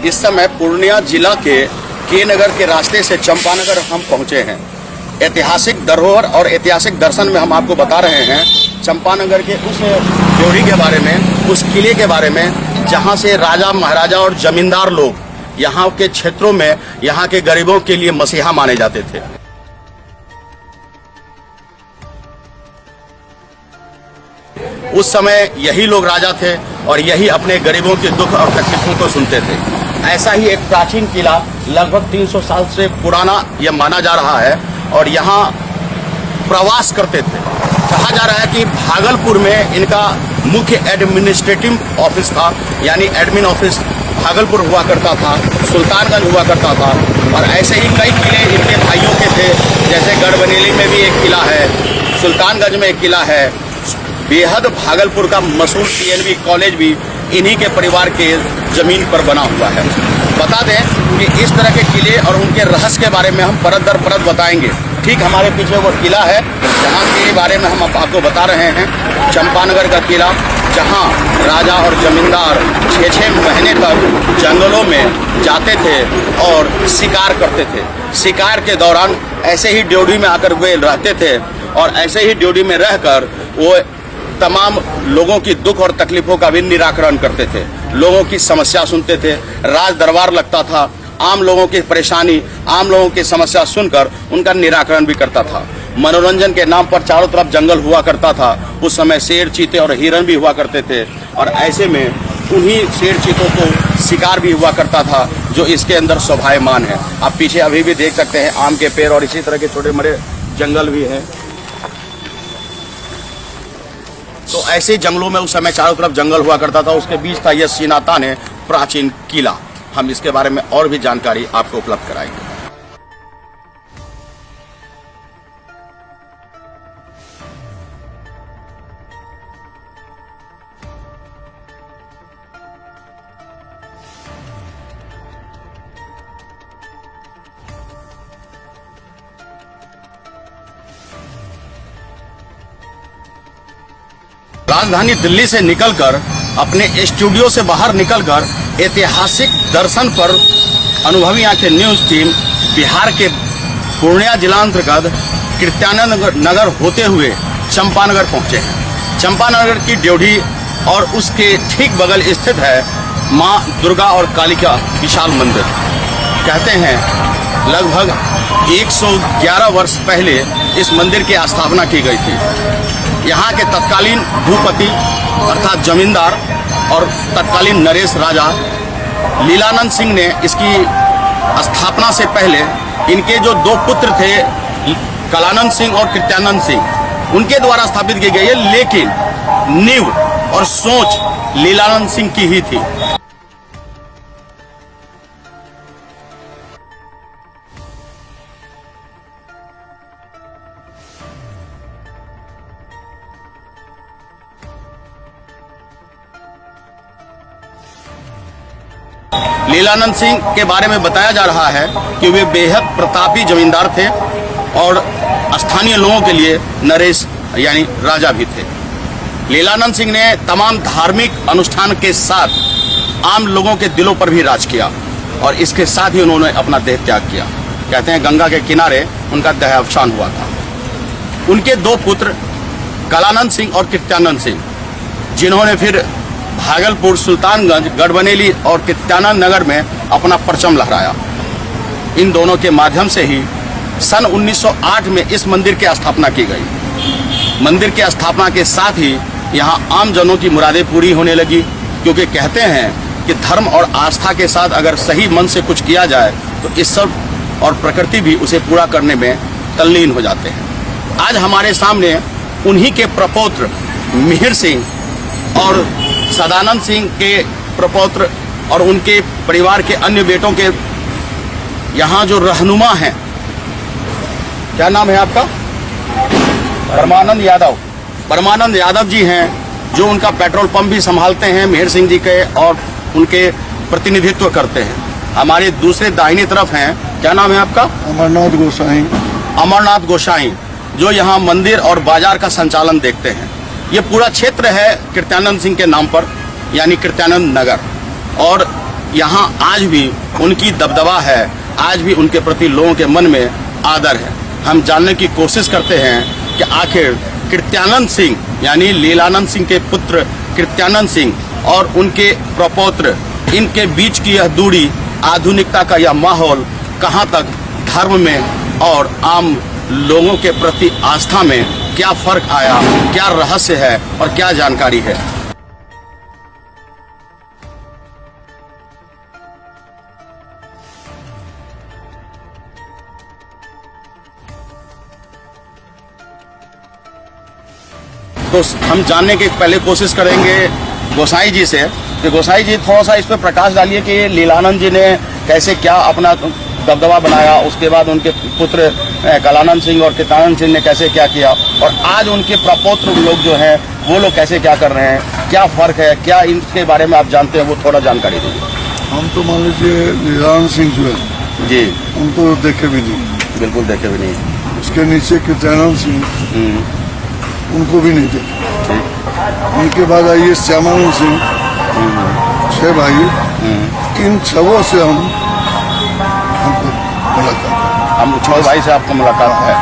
इस समय पूर्णिया जिला के नगर के रास्ते से चंपानगर हम पहुंचे हैं। ऐतिहासिक धरोहर और ऐतिहासिक दर्शन में हम आपको बता रहे हैं चंपानगर के उस ड्योढ़ी के बारे में, उस किले के बारे में जहां से राजा महाराजा और जमींदार लोग यहाँ के क्षेत्रों में यहाँ के गरीबों के लिए मसीहा माने जाते थे। उस समय यही लोग राजा थे और यही अपने गरीबों के दुख और तकलीफों को सुनते थे। ऐसा ही एक प्राचीन किला लगभग 300 साल से पुराना यह माना जा रहा है और यहाँ प्रवास करते थे। कहा जा रहा है कि भागलपुर में इनका मुख्य एडमिनिस्ट्रेटिव ऑफिस था, यानी एडमिन ऑफिस भागलपुर हुआ करता था, सुल्तानगंज हुआ करता था। और ऐसे ही कई किले इनके भाइयों के थे, जैसे गढ़बनेली में भी एक किला है, सुल्तानगंज में एक किला है। बेहद भागलपुर का मशहूर PNB कॉलेज भी इन्हीं के परिवार के जमीन पर बना हुआ है। बता दें कि इस तरह के किले और उनके रहस्य के बारे में हम परत दर परत बताएंगे। ठीक हमारे पीछे वो किला है जहाँ के बारे में हम आपको बता रहे हैं, चंपानगर का किला, जहाँ राजा और जमींदार 6-6 महीने तक जंगलों में जाते थे और शिकार करते थे। शिकार के दौरान ऐसे ही ड्योढ़ी में आकर वे रहते थे और ऐसे ही ड्योढ़ी में रहकर वो तमाम लोगों की दुख और तकलीफों का भी निराकरण करते थे, लोगों की समस्या सुनते थे। राज दरबार लगता था, आम लोगों की परेशानी, आम लोगों की समस्या सुनकर उनका निराकरण भी करता था। मनोरंजन के नाम पर चारों तरफ जंगल हुआ करता था। उस समय शेर, चीते और हिरन भी हुआ करते थे और ऐसे में उन्हीं शेर, चीतों को शिकार भी हुआ करता था जो इसके अंदर शोभायमान है। आप पीछे अभी भी देख सकते हैं आम के पेड़ और इसी तरह के छोटे बड़े जंगल भी हैं। तो ऐसे जंगलों में उस समय चारों तरफ जंगल हुआ करता था, उसके बीच था यह सीनातान है प्राचीन किला। हम इसके बारे में और भी जानकारी आपको उपलब्ध कराएंगे। राजधानी दिल्ली से निकलकर अपने स्टूडियो से बाहर निकलकर ऐतिहासिक दर्शन पर अनुभवी आंखें न्यूज टीम बिहार के पूर्णिया जिला अंतर्गत कृत्यानंद नगर होते हुए चंपानगर पहुंचे हैं। चंपानगर की ड्योढ़ी और उसके ठीक बगल स्थित है मां दुर्गा और काली का विशाल मंदिर। कहते हैं लगभग 111 वर्ष पहले इस मंदिर की स्थापना की गई थी। यहाँ के तत्कालीन भूपति अर्थात जमींदार और तत्कालीन नरेश राजा लीलानंद सिंह ने इसकी स्थापना से पहले इनके जो 2 पुत्र थे कलानंद सिंह और कृत्यानंद सिंह, उनके द्वारा स्थापित की गई है, लेकिन नींव और सोच लीलानंद सिंह की ही थी। लीलानंद सिंह के बारे में बताया जा रहा है कि वे बेहद प्रतापी जमींदार थे और स्थानीय लोगों के लिए नरेश यानी राजा भी थे। लीलानंद सिंह ने तमाम धार्मिक अनुष्ठान के साथ आम लोगों के दिलों पर भी राज किया और इसके साथ ही उन्होंने अपना देह त्याग किया। कहते हैं गंगा के किनारे उनका देहावसान हुआ था। उनके 2 पुत्र कलानंद सिंह और कृत्यानंद सिंह, जिन्होंने फिर भागलपुर, सुल्तानगंज, गढ़बनेली और कृत्यानंद नगर में अपना परचम लहराया। इन दोनों के माध्यम से ही सन 1908 में इस मंदिर की स्थापना की गई। मंदिर की स्थापना के साथ ही यहाँ आम जनों की मुरादें पूरी होने लगी, क्योंकि कहते हैं कि धर्म और आस्था के साथ अगर सही मन से कुछ किया जाए तो ईश्वर और प्रकृति भी उसे पूरा करने में तल्लीन हो जाते हैं। आज हमारे सामने उन्हीं के प्रपौत्र मिहिर सिंह और सदानंद सिंह के प्रपौत्र और उनके परिवार के अन्य बेटों के यहाँ जो रहनुमा हैं, क्या नाम है आपका? परमानंद यादव जी हैं, जो उनका पेट्रोल पंप भी संभालते हैं मिहिर सिंह जी के और उनके प्रतिनिधित्व करते हैं। हमारे दूसरे दाहिनी तरफ हैं, क्या नाम है आपका? अमरनाथ गोसाई, जो यहाँ मंदिर और बाजार का संचालन देखते हैं। ये पूरा क्षेत्र है कृत्यानंद सिंह के नाम पर, यानी कृत्यानंद नगर। और यहाँ आज भी उनकी दबदबा है, आज भी उनके प्रति लोगों के मन में आदर है। हम जानने की कोशिश करते हैं कि आखिर कृत्यानंद सिंह यानी लीलानंद सिंह के पुत्र कृत्यानंद सिंह और उनके प्रपौत्र, इनके बीच की यह दूरी, आधुनिकता का यह माहौल कहाँ तक धर्म में और आम लोगों के प्रति आस्था में क्या फर्क आया, क्या रहस्य है और क्या जानकारी है। तो हम जानने की पहले कोशिश करेंगे गोसाई जी से कि गोसाई जी थोड़ा सा इस पर प्रकाश डालिए कि लीलानंद जी ने कैसे क्या अपना दबदबा बनाया, उसके बाद उनके पुत्र कलानंद सिंह और कृत्यानंद सिंह ने कैसे क्या किया, और आज उनके प्रपौत्र लोग जो हैं वो लोग कैसे क्या कर रहे हैं, क्या फर्क है, क्या इनके बारे में आप जानते हैं, वो थोड़ा जानकारी दीजिए। हम तो मान लीजिए लीलानंद सिंह जो है जी, उनको देखे भी नहीं, बिल्कुल देखे भी नहीं। उसके नीचे कृत्यानंद सिंह, उनको भी नहीं देखे। उनके बाद आइए श्यामानंद सिंह, 6 भाई, इन छवों से हमको मुलाकात, हम 6 भाई से आपको मुलाकात है।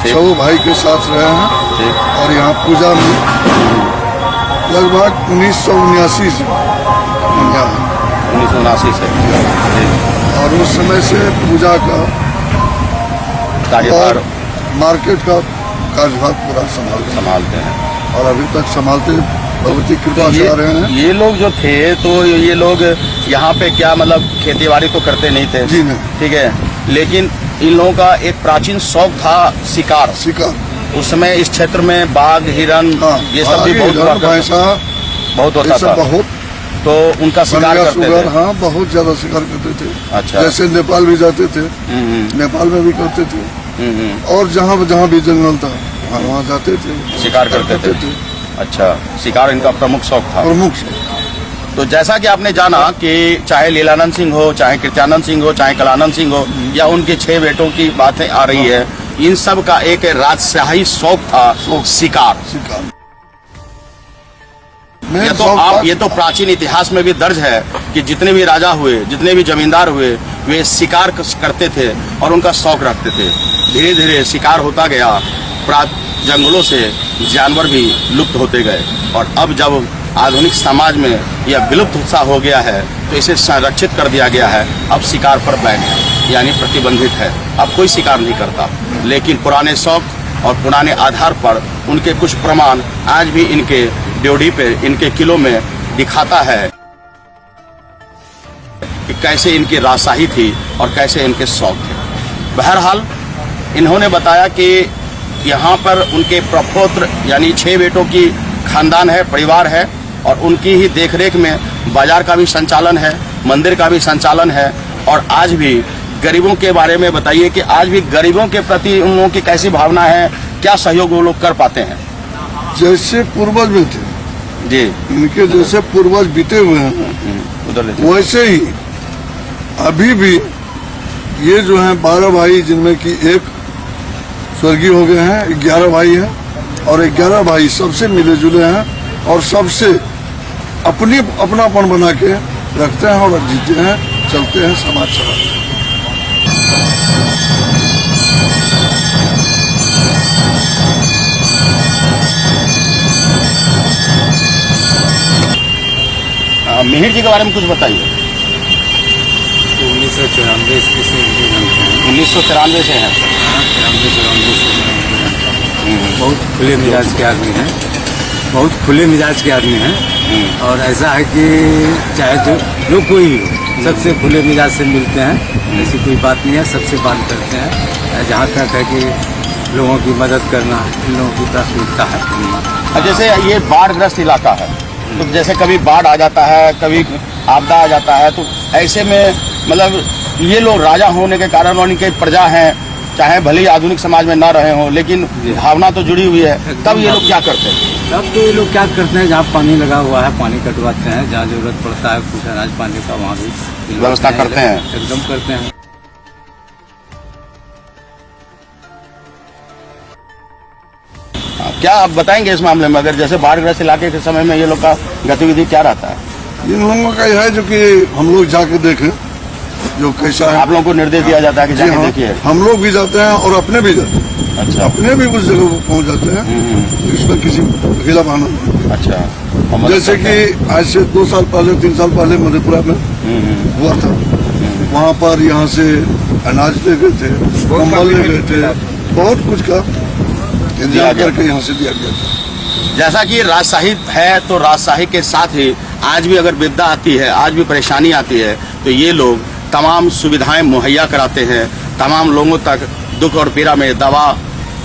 6 भाई के साथ रहे हैं और यहाँ पूजा में लगभग 1979 से हम यहाँ हैं। 1979 से और उस समय से पूजा का कार्यभार, मार्केट का कार्यभार पूरा संभालते हैं और अभी तक संभालते भगवती कृपा से आ रहे हैं। ये लोग जो थे तो ये लोग यहाँ पे क्या मतलब खेती बाड़ी तो करते नहीं थे जी नहीं, ठीक है, लेकिन इन लोगों का एक प्राचीन शौक था शिकार। उस समय इस क्षेत्र में बाघ, हिरन, ये सब भी बहुत होता था, बहुत, तो उनका शिकार करते थे। हाँ, बहुत ज्यादा शिकार करते थे। अच्छा। जैसे नेपाल भी जाते थे, नेपाल में भी करते थे, और जहाँ भी जंगल था वहाँ जाते थे, शिकार करते थे। अच्छा, शिकार इनका प्रमुख शौक था। तो जैसा कि आपने जाना कि चाहे लीलानंद सिंह हो, चाहे कृत्यानंद सिंह हो, चाहे कलानंद सिंह हो, या उनके 6 बेटों की बातें आ रही है, इन सब का एक राजशाही शौक था, शिकार। ये तो प्राचीन इतिहास में भी दर्ज है कि जितने भी राजा हुए, जितने भी जमींदार हुए, वे शिकार करते थे और उनका शौक रखते थे। धीरे धीरे शिकार होता गया, जंगलों से जानवर भी लुप्त होते गए, और अब जब आधुनिक समाज में यह विलुप्त सा हो गया है तो इसे संरक्षित कर दिया गया है। अब शिकार पर बैन है, यानी प्रतिबंधित है, अब कोई शिकार नहीं करता। लेकिन पुराने शौक और पुराने आधार पर उनके कुछ प्रमाण आज भी इनके ड्योढ़ी पे, इनके किलों में दिखाता है कि कैसे इनकी राजशाही थी और कैसे इनके शौक थे। बहरहाल इन्होंने बताया कि यहाँ पर उनके प्रपौत्र यानी 6 बेटों की खानदान है, परिवार है, और उनकी ही देखरेख में बाजार का भी संचालन है, मंदिर का भी संचालन है। और आज भी गरीबों के बारे में बताइए कि आज भी गरीबों के प्रति उन लोगों की कैसी भावना है, क्या सहयोग वो लोग कर पाते हैं। जैसे पूर्वज में थे जी, इनके जैसे पूर्वज बीते हुए हैं, उधर वैसे ही अभी भी ये जो हैं 12 भाई, जिनमें कि एक स्वर्गीय हो गए हैं, 11 भाई हैं, और 11 भाई सबसे मिले जुले हैं और सबसे अपनापन बना के रखते हैं और जीते हैं, चलते हैं, समाज चलाते हैं। मिहिर जी के बारे में कुछ बताइए। 1994 से 1993 से हैं। 93 से बहुत खुले मिजाज के आदमी हैं, बहुत खुले मिजाज के आदमी हैं। और ऐसा है कि चाहे जो कोई हो, सबसे खुले मिजाज से मिलते हैं, ऐसी कोई बात नहीं है, सबसे बात करते हैं। जहाँ तक है कि लोगों की मदद करना इन लोगों की प्राथमिकता है। जैसे ये बाढ़ग्रस्त इलाका है, तो जैसे कभी बाढ़ आ जाता है, कभी आपदा आ जाता है, तो ऐसे में मतलब ये लोग राजा होने के कारण उनके प्रजा हैं, चाहे भले ही आधुनिक समाज में ना रहे हों, लेकिन भावना तो जुड़ी हुई है। तब ये लोग क्या करते हैं? तब तो ये लोग क्या करते हैं, जहाँ पानी लगा हुआ है पानी कटवाते हैं, जहाँ जरूरत पड़ता है कुछ अनाज पानी का वहाँ भी व्यवस्था करते हैं, एकदम करते हैं। क्या आप बताएंगे इस मामले में, अगर जैसे बाढ़ग्रस्त इलाके के समय में ये लोग का गतिविधि क्या रहता है? इन लोगों का यह है जो कि हम लोग जाके देखें जो कैसा है। आप लोगों को निर्देश दिया जाता है कि जी जाके हाँ, देखिए। हम लोग भी जाते हैं और अपने भी जाते हैं, अच्छा अपने भी उस जगह को पहुंच जाते हैं। इसमें किसी खिलाफ आना नहीं। अच्छा। और मदद जैसे करते हैं। कि आज से 2 साल पहले 3 साल पहले मधेपुरा में हुआ था, वहाँ पर यहाँ से अनाज ले गए थे, कंबल ले गए थे, बहुत कुछ का इंतजाम करके यहाँ से दिया गया था। जैसा कि राजशाही है तो राजशाही के साथ ही आज भी अगर विपदा आती है, आज भी परेशानी आती है, तो ये लोग तमाम सुविधाएं मुहैया कराते हैं। तमाम लोगों तक दुख और पीड़ा में दवा,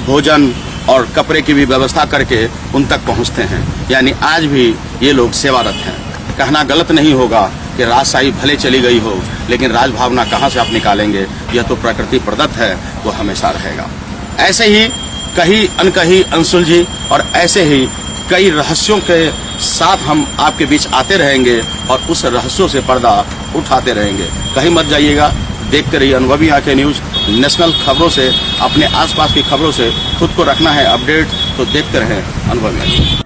भोजन और कपड़े की भी व्यवस्था करके उन तक पहुंचते हैं। यानी आज भी ये लोग सेवारत हैं। कहना गलत नहीं होगा कि राजशाही भले चली गई हो, लेकिन राजभावना कहाँ से आप निकालेंगे? यह तो प्रकृति प्रदत्त है, वो हमेशा रहेगा। ऐसे ही कहीं अनकही अनसुलझी और ऐसे ही कई रहस्यों के साथ हम आपके बीच आते रहेंगे और उस रहस्यों से पर्दा उठाते रहेंगे। कहीं मत जाइएगा, देखते रहिए अनुभवी आंखें न्यूज। नेशनल खबरों से, अपने आसपास की खबरों से खुद को रखना है अपडेट, तो देखते रहें अनुभवी आंखें।